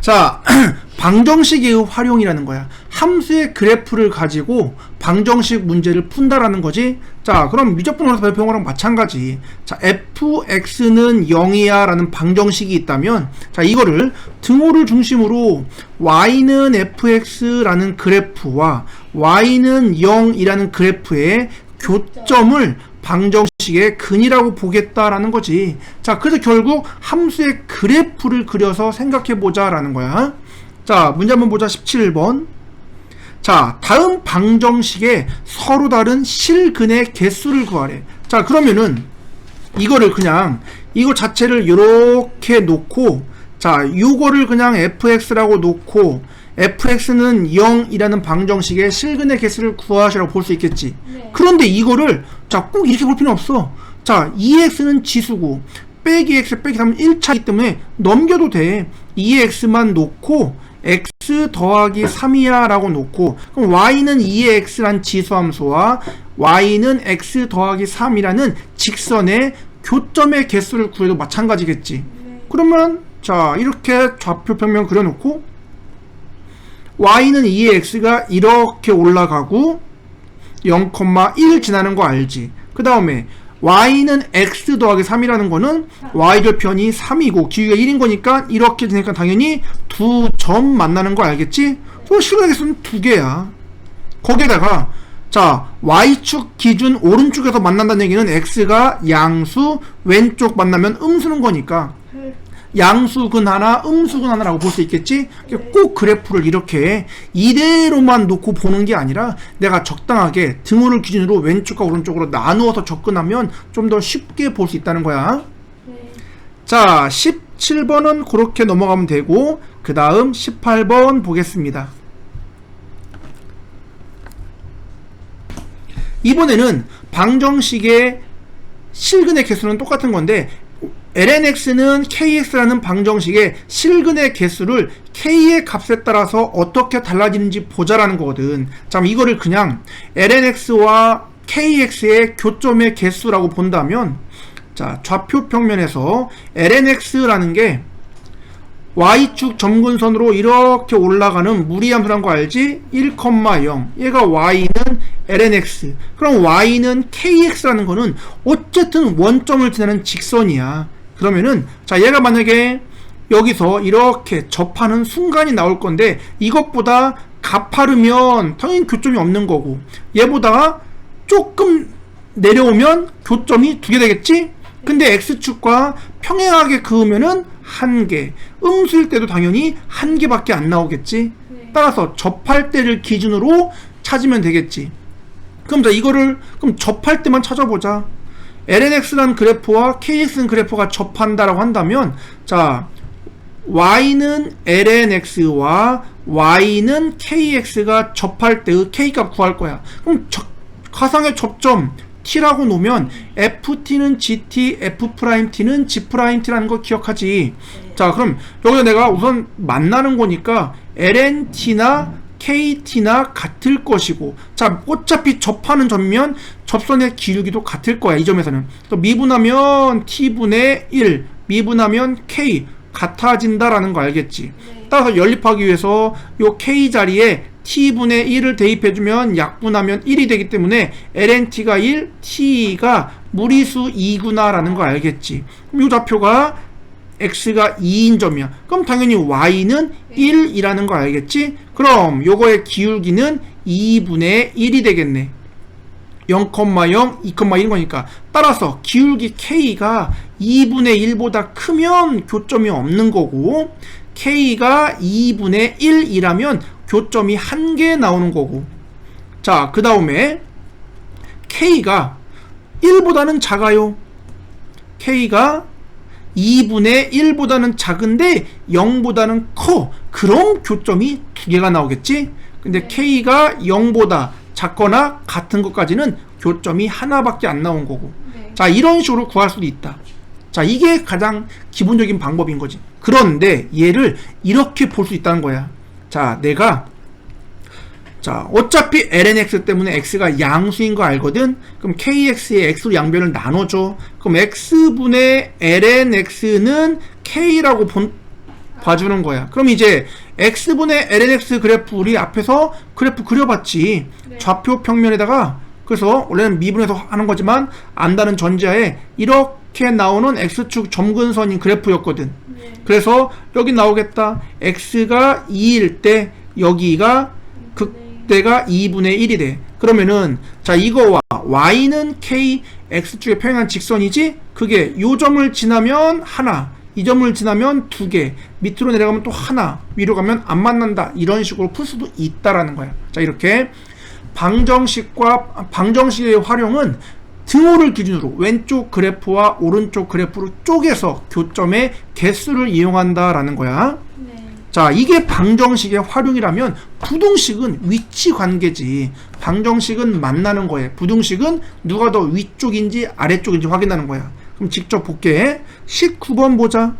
자, 방정식의 활용이라는 거야. 함수의 그래프를 가지고 방정식 문제를 푼다라는 거지. 자, 그럼 미적분으로 발표한 거랑 마찬가지. 자, fx는 0이야 라는 방정식이 있다면, 자, 이거를 등호를 중심으로 y는 fx라는 그래프와 y는 0이라는 그래프의 교점을 방정식의 근이라고 보겠다라는 거지. 자, 그래서 결국 함수의 그래프를 그려서 생각해보자 라는 거야. 자, 문제 한번 보자. 17번. 자, 다음 방정식에 서로 다른 실근의 개수를 구하래. 자, 그러면은 이거를 그냥 이거 자체를 이렇게 놓고, 자, 요거를 그냥 fx라고 놓고 fx는 0이라는 방정식의 실근의 개수를 구하시라고 볼 수 있겠지. 네. 그런데 이거를 자, 꼭 이렇게 볼 필요는 없어. 자, 2x는 지수고 빼기 x 빼기 3은 1차이기 때문에 넘겨도 돼. 2x만 놓고 x 더하기 3이야 라고 놓고, 그럼 y는 2의 x란 지수함수와 y는 x 더하기 3이라는 직선의 교점의 개수를 구해도 마찬가지겠지. 네. 그러면 자, 이렇게 좌표평면 그려놓고 y는 2의 x가 이렇게 올라가고 0,1 지나는 거 알지? 그 다음에 y는 x 더하기 3이라는 거는 y절편이 3이고 기울기가 1인 거니까 이렇게 되니까 당연히 두 점 만나는 거 알겠지? 그럼 실근의 개수는 2개야. 거기에다가 자, y축 기준 오른쪽에서 만난다는 얘기는 x가 양수, 왼쪽 만나면 음수는 거니까 양수근 하나, 음수근 하나라고 볼 수 있겠지? 꼭 그래프를 이렇게 이대로만 놓고 보는 게 아니라 내가 적당하게 등호를 기준으로 왼쪽과 오른쪽으로 나누어서 접근하면 좀 더 쉽게 볼 수 있다는 거야. 네. 자, 17번은 그렇게 넘어가면 되고, 그 다음 18번 보겠습니다. 이번에는 방정식의 실근의 개수는 똑같은 건데 lnx는 kx라는 방정식의 실근의 개수를 k의 값에 따라서 어떻게 달라지는지 보자라는 거거든. 자, 그럼 이거를 그냥 lnx와 kx의 교점의 개수라고 본다면, 자, 좌표 평면에서 lnx라는 게 y축 점근선으로 이렇게 올라가는 무리함수라는 거 알지? 1,0 얘가 y는 lnx, 그럼 y는 kx라는 거는 어쨌든 원점을 지나는 직선이야. 그러면은 자, 얘가 만약에 여기서 이렇게 접하는 순간이 나올 건데 이것보다 가파르면 당연히 교점이 없는 거고, 얘보다 조금 내려오면 교점이 2개 되겠지? 근데 x축과 평행하게 그으면은 1개, 음수일 때도 당연히 1개밖에 안 나오겠지? 따라서 접할 때를 기준으로 찾으면 되겠지. 그럼 자, 이거를 그럼 접할 때만 찾아보자. lnx라는 그래프와 kx는 그래프가 접한다라고 한다면, 자, y는 lnx와 y는 kx가 접할 때의 k값 구할 거야. 그럼 가상의 접점 t라고 놓으면 ft는 gt, f't는 g't라는 거 기억하지. 자, 그럼 여기서 내가 우선 만나는 거니까 lnt나 kt나 같을 것이고, 자, 어차피 접하는 점이면 접선의 기울기도 같을 거야. 이 점에서는 또 미분하면 t분의 1, 미분하면 k 같아진다라는 거 알겠지? 따라서 연립하기 위해서 요 k 자리에 t분의 1을 대입해주면 약분하면 1이 되기 때문에 lnt가 1, t가 무리수 2구나 라는 거 알겠지? 그럼 요 좌표가 x가 2인 점이야. 그럼 당연히 y는 1이라는 거 알겠지? 그럼 요거의 기울기는 2분의 1이 되겠네. 0,0, 2,1인 거니까. 따라서 기울기 k가 2분의 1보다 크면 교점이 없는 거고, k가 2분의 1이라면 교점이 1개 나오는 거고. 자, 그 다음에 k가 1보다는 작아요. k가 2분의 1보다는 작은데 0보다는 커. 그럼 교점이 2개가 나오겠지? 근데 k가 0보다 작거나 같은 것까지는 교점이 하나밖에 안 나온 거고. 자, 이런 식으로 구할 수도 있다. 자, 이게 가장 기본적인 방법인 거지. 그런데 얘를 이렇게 볼 수 있다는 거야. 자, 내가 자, 어차피 lnx 때문에 x가 양수인 거 알거든? 그럼 kx의 x로 양변을 나눠줘. 그럼 x분의 lnx는 k라고 봐주는 거야. 그럼 이제 x분의 lnx 그래프 우리 앞에서 그래프 그려봤지. 네. 좌표 평면에다가 그래서 원래는 미분해서 하는 거지만 안다는 전제하에 이렇게 나오는 x축 점근선인 그래프였거든. 네. 그래서 여기 나오겠다. x가 2일 때 여기가 극대가 2분의 1이 돼. 그러면은 자 이거와 y는 k x축에 평행한 직선이지. 그게 요 점을 지나면 하나, 이 점을 지나면 두 개, 밑으로 내려가면 또 하나, 위로 가면 안 만난다. 이런 식으로 풀 수도 있다라는 거야. 자 이렇게 방정식의 활용은 등호를 기준으로 왼쪽 그래프와 오른쪽 그래프로 쪼개서 교점의 개수를 이용한다라는 거야. 네. 자 이게 방정식의 활용이라면 부등식은 위치 관계지. 방정식은 만나는 거예요. 부등식은 누가 더 위쪽인지 아래쪽인지 확인하는 거야. 그럼 직접 볼게. 19번 보자.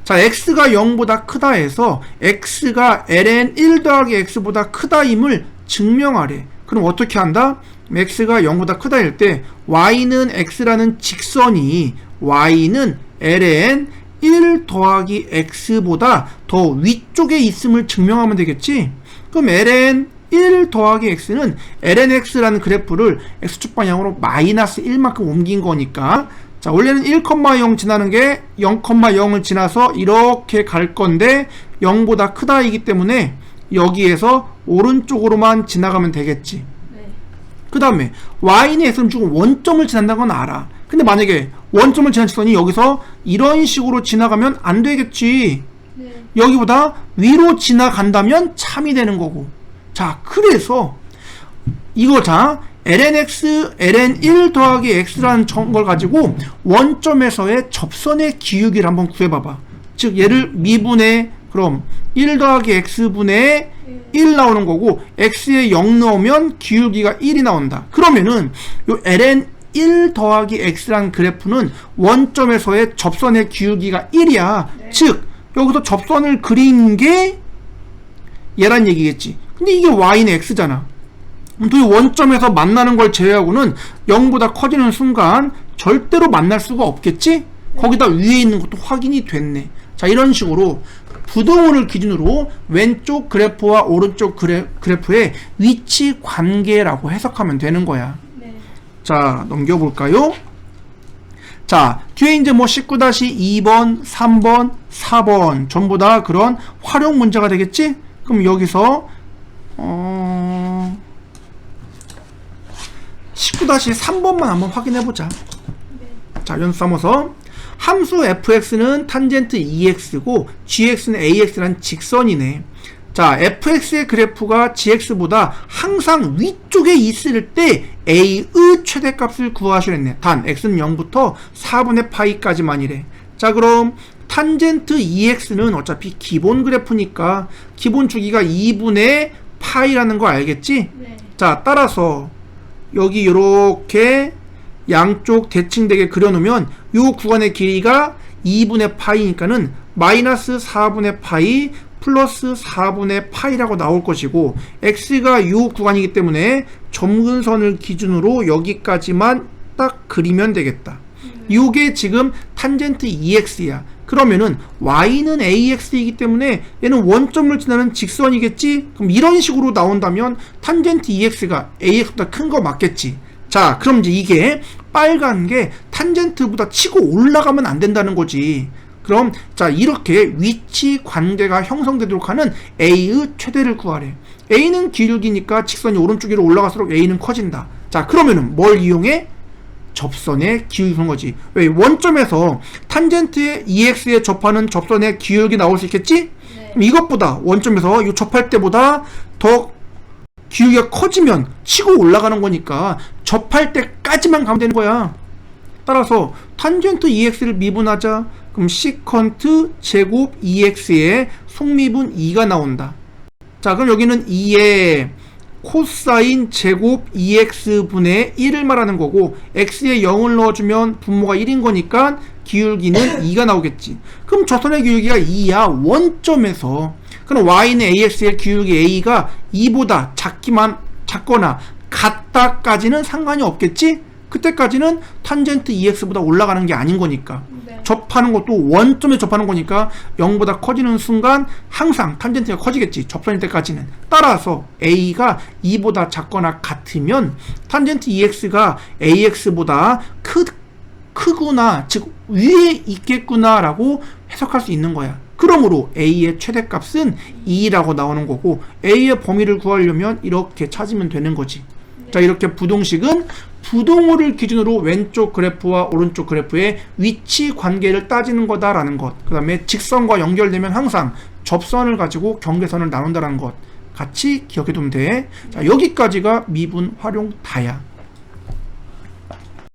자 x가 0보다 크다 해서 x가 ln 1 더하기 x보다 크다임을 증명하래. 그럼 어떻게 한다? x가 0보다 크다 일 때 y는 x라는 직선이 y는 ln 1 더하기 x보다 더 위쪽에 있음을 증명하면 되겠지? 그럼 ln 1 더하기 x는 lnx라는 그래프를 x축 방향으로 마이너스 1만큼 옮긴 거니까 자 원래는 1,0 지나는 게 0,0을 지나서 이렇게 갈 건데 0보다 크다이기 때문에 여기에서 오른쪽으로만 지나가면 되겠지. 네. 그 다음에 y는 x는 지금 원점을 지난다는 건 알아. 근데 만약에 원점을 지난 직선이 여기서 이런 식으로 지나가면 안 되겠지. 네. 여기보다 위로 지나간다면 참이 되는 거고. 자 그래서 이거 자 lnx ln 1 더하기 x라는 걸 가지고 원점에서의 접선의 기울기를 한번 구해봐봐. 즉 얘를 미분의 그럼 1 더하기 x분의 1 나오는 거고 x에 0 넣으면 기울기가 1이 나온다. 그러면은 요 ln 1 더하기 x라는 그래프는 원점에서의 접선의 기울기가 1이야. 네. 즉 여기서 접선을 그린 게 얘란 얘기겠지. 근데 이게 y는 x잖아. 또 이 원점에서 만나는 걸 제외하고는 0보다 커지는 순간 절대로 만날 수가 없겠지? 거기다 위에 있는 것도 확인이 됐네. 자 이런 식으로 부등호를 기준으로 왼쪽 그래프와 오른쪽 그래프의 위치 관계라고 해석하면 되는 거야. 네. 자 넘겨볼까요? 자 뒤에 이제 뭐 19-2번 3번 4번 전부 다 그런 활용 문제가 되겠지? 그럼 여기서 19-3번만 한번 확인해보자. 네. 자 연수 삼아서 함수 fx는 탄젠트 2x고 gx는 ax라는 직선이네. 자 fx의 그래프가 gx보다 항상 위쪽에 있을 때 a의 최대값을 구하시랬네. 단 x는 0부터 4분의 파이까지만이래. 자 그럼 탄젠트 2x는 어차피 기본 그래프니까 기본 주기가 2분의 파이라는 거 알겠지? 네. 자 따라서 여기 이렇게 양쪽 대칭되게 그려놓으면 요 구간의 길이가 2분의 파이니까는 마이너스 4분의 파이 플러스 4분의 파이라고 나올 것이고 x가 요 구간이기 때문에 점근선을 기준으로 여기까지만 딱 그리면 되겠다. 요게 지금 탄젠트 2x야. 그러면은 y는 ax이기 때문에 얘는 원점을 지나는 직선이겠지? 그럼 이런 식으로 나온다면 탄젠트 2x가 ax보다 큰 거 맞겠지? 자 그럼 이제 이게 빨간 게 탄젠트보다 치고 올라가면 안 된다는 거지. 그럼 자 이렇게 위치 관계가 형성되도록 하는 a의 최대를 구하래. a는 기울기니까 직선이 오른쪽 위로 올라갈수록 a는 커진다. 자 그러면은 뭘 이용해? 접선의 기울기인 거지. 왜 원점에서 탄젠트의 2x에 접하는 접선의 기울기 나올 수 있겠지? 네. 그럼 이것보다 원점에서 이 접할 때보다 더 기울기가 커지면 치고 올라가는 거니까 접할 때까지만 가면 되는 거야. 따라서 탄젠트 2x를 미분하자. 그럼 시컨트 제곱 2x의 속미분 2가 나온다. 자 그럼 여기는 2에 코사인 제곱 2x분의 1을 말하는 거고 x에 0을 넣어주면 분모가 1인 거니까 기울기는 2가 나오겠지. 그럼 저선의 기울기가 2야 원점에서. 그럼 y는 ax의 기울기 a가 2보다 작거나 같다까지는 상관이 없겠지? 그때까지는 탄젠트 EX보다 올라가는 게 아닌 거니까. 네. 접하는 것도 원점에 접하는 거니까 0보다 커지는 순간 항상 탄젠트가 커지겠지. 접선일 때까지는. 따라서 A가 2보다 작거나 같으면 탄젠트 EX가 AX보다 크구나, 즉 위에 있겠구나 라고 해석할 수 있는 거야. 그러므로 A의 최대값은 2라고 나오는 거고 A의 범위를 구하려면 이렇게 찾으면 되는 거지. 자, 이렇게 부동식은 부동호를 기준으로 왼쪽 그래프와 오른쪽 그래프의 위치 관계를 따지는 거다라는 것. 그 다음에 직선과 연결되면 항상 접선을 가지고 경계선을 나눈다라는 것. 같이 기억해 두면 돼. 자, 여기까지가 미분 활용 다야.